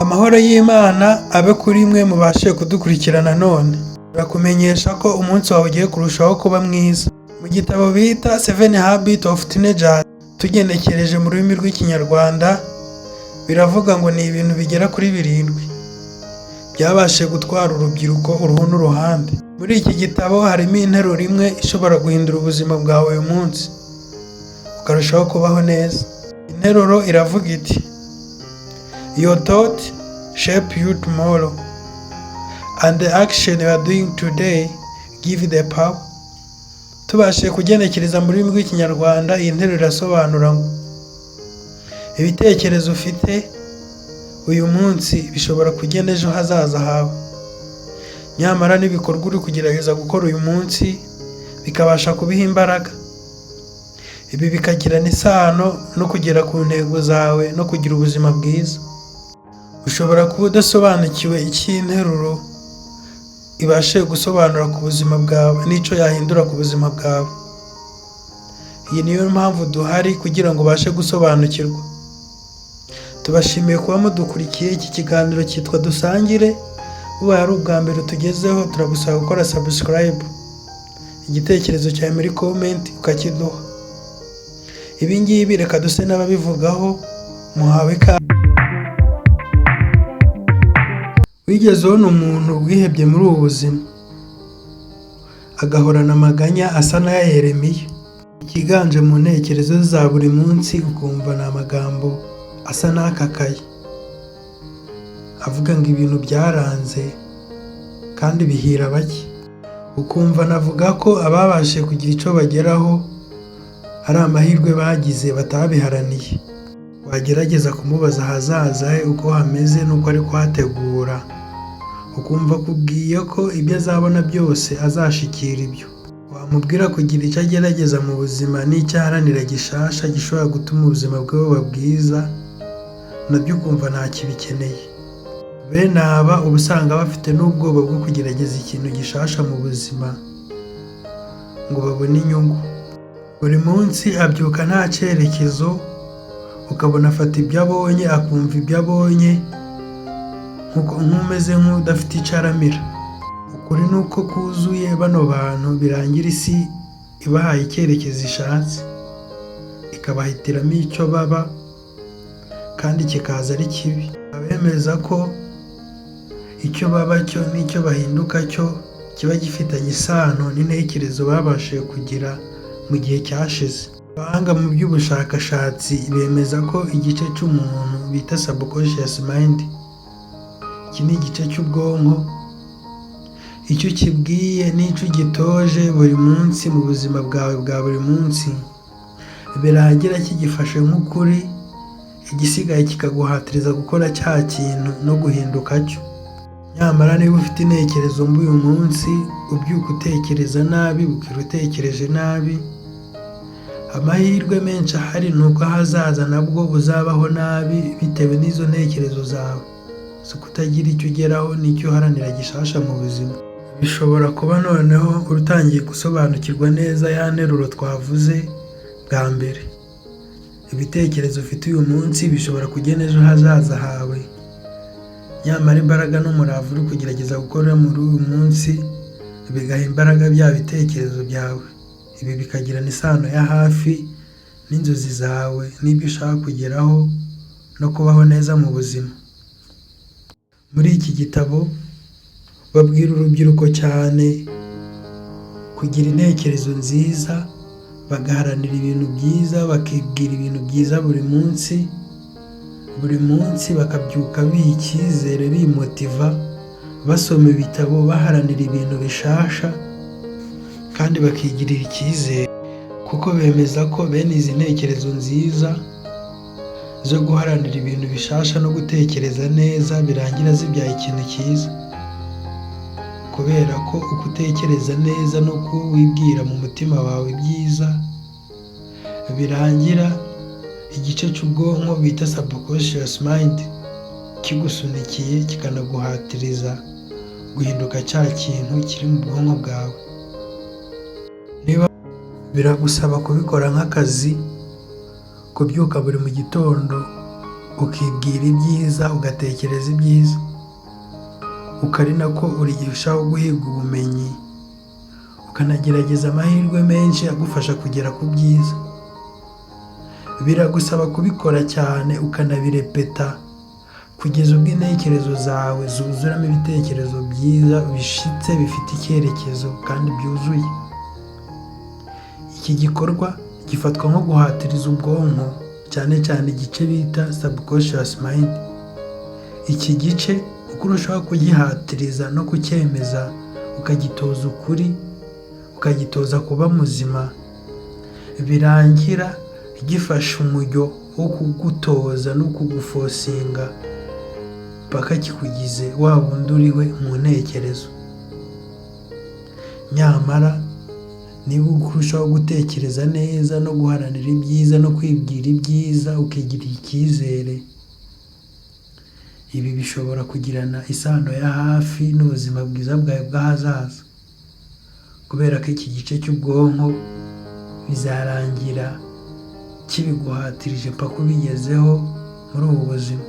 Amahoro y'Imana abe kuri mwe mubashe kudukurikirana none. Turakumenyesha ko umunsi wawe ugiye kurushaho kuba mwiza. Mu gitabo bita 7 Habits of Teenagers, tugenekereje mu rurimi rw'ikinyarwanda, biravuga ngo ni ibintu bigera kuri 7 byabashe gutwara urubyiruko uruhu n'uruhande. Muri iki gitabo harimo interuro imwe ishobora guhindura ubuzima bwawe uyu munsi, ukarushaho kubaho neza. Interuro iravuga iti: Your thought shape you tomorrow, and the action you are doing today give the power. Tubashe kugenekereza mu rurimi rw'ikinyarwanda, iyi nteruro irasobanura ngo ibitekerezo ufite uyu munsi bishobora kugena ejo hazaza hawe, nyamara n'ibikorwa uri kugerageza gukora uyu munsi bikabasha kubiha imbaraga. Ibi bikagirana isano no kugera ku ntego zawe no kugira ubuzima bwiza. Ushobora kuba udasobanukiwe icyo interuro ibashe gusobanura ku buzima bwawe n'icyo yahindura ku buzima bwawe. Iyi niyo mpamvu duhari, kugira ngo ubashe gusobanukirwa. Tubashimiye kuba mudukurikiye. Iki kiganiro cyitwa Dusangire. Ubaye ari ubwa mbere tugezeho, turagusaba gukora subscribe, igitekerezo cyawe muri comment ukakiduha. Ibi ngibi reka duse n'ababivugaho. Muhawe ikaze. Wigeze ubona umuntu wihebye muri ubu buzima agahorana amaganya asa n'ayeremiye? Ikiganje mu ntekerezo za buri munsi ukumva ni amagambo asa n'akakaye, avuga ngo ibintu byaranze kandi bihira bake. Ukumva navuga ko ababashe kugira icyo bageraho ari amahirwe bagize batabiharaniye. Wagerageza kumubaza ahazaza he uko hameze n'uko ari kuhategura, ukumva akubwiye ko ibyo azabona byose azashikira ibyo. Wamubwira kugira icyo agerageza mu buzima n'icyo aharanira gishasha gishobora gutuma ubuzima bwe buba bwiza, nabyo ukumva ntakibikeneye. Bene aba uba usanga bafite n'ubwoba bwo kugerageza ikintu gishasha mu buzima ngo babone inyungu. Buri munsi abyuka nta cyerekezo, ukabona afata ibyo abonye akumva ibyo abonye nk'umeze nk'udafite icyo aramira. Ukuri ni uko kuzuye bano bantu birangira isi ibahaye icyerekezo ishatse, ikabahitiramo icyo baba, kandi kikaza ari kibi. Abemeza ko icyo baba cyo n'icyo bahinduka cyo kiba gifitanye isano n'intekerezo babashije kugira mu gihe cyashize. Abahanga mu by'ubushakashatsi bemeza ko igice cy'umuntu bita subconscious mind, iki ni igice cy'ubwonko, icyo ukibwiye n'icyo ugitoje buri munsi mu buzima bwawe bwa buri munsi, birangira kigifashe nk'ukuri, igisigaye kikaguhatiriza gukora cya kintu no guhinduka cyo. Nyamara niba ufite intekerezo mbi uyu munsi, ubyuka utekereza nabi, ukira utekereje nabi, amahirwe menshi ahari ni uko ahazaza nabwo uzabaho nabi bitewe n'izo ntekerezo zawe zo kutagira icyo ugeraho n'icyo uharanira gishasha mu buzima. Bishobora kuba noneho utangiye gusobanukirwa neza ya nteruro twavuze bwa mbere. Ibitekerezo ufite uyu munsi bishobora kugena ejo hazaza hawe, nyamara imbaraga n'umurava uri kugerageza gukora muri uyu munsi bigaha imbaraga bya bitekerezo byawe. Ibi bikagirana isano ya hafi n'inzozi zawe n'ibyo ushaka kugeraho no kubaho neza mu buzima. Muri iki gitabo babwira urubyiruko cyane kugira intekerezo nziza, bagaharanira ibintu byiza, bakibwira ibintu byiza buri munsi bakabyuka biha icyizere, bimotiva, basoma ibitabo, baharanira ibintu bishasha kandi bakigirira icyizere, kuko bemeza ko bene izi ntekerezo nziza zo guharanira ibintu bishasha no gutekereza neza birangira zibyaye ikintu cyiza. Kubera ko uko utekereza neza no kuwibwira mu mutima wawe byiza, birangira igice cy'ubwonko bita subconscious mind kigusunikiye, kikanaguhatiriza guhinduka cya kintu kiri mu bwonko bwawe. Niba biragusaba kubikora nk'akazi, kubyuka buri mu gitondo ukibwira ibyiza, ugatekereza ibyiza, ukari nako urushaho guhiga ubumenyi, ukanagerageza amahirwe menshi agufasha kugera ku byiza. Biragusaba kubikora cyane ukanabirepeta kugeza ubwo intekerezo zawe zuzuramo ibitekerezo byiza bishitse bifite icyerekezo kandi byuzuye. Iki gikorwa gifatwa nko guhatiriza ubwonko, cyane cyane igice bita subconscious mind. Iki gice uko urushaho kugihatiriza no kucyemeza, ukagitoza ukuri, ukagitoza kuba muzima, birangira gifashe umujyo wo kugutoza no kugufosinga mpaka kikugize wa wundi uriwe mu ntekerezo. Nyamara niba urushaho gutekereza neza no guharanira ibyiza no kwibwira ibyiza, ukigirira icyizere, ibi bishobora kugirana isano ya hafi n'ubuzima bwiza bwawe bw'ahazaza, kubera ko iki gice cy'ubwonko bizarangira kibiguhatirije mpaka ubigezeho muri ubu buzima.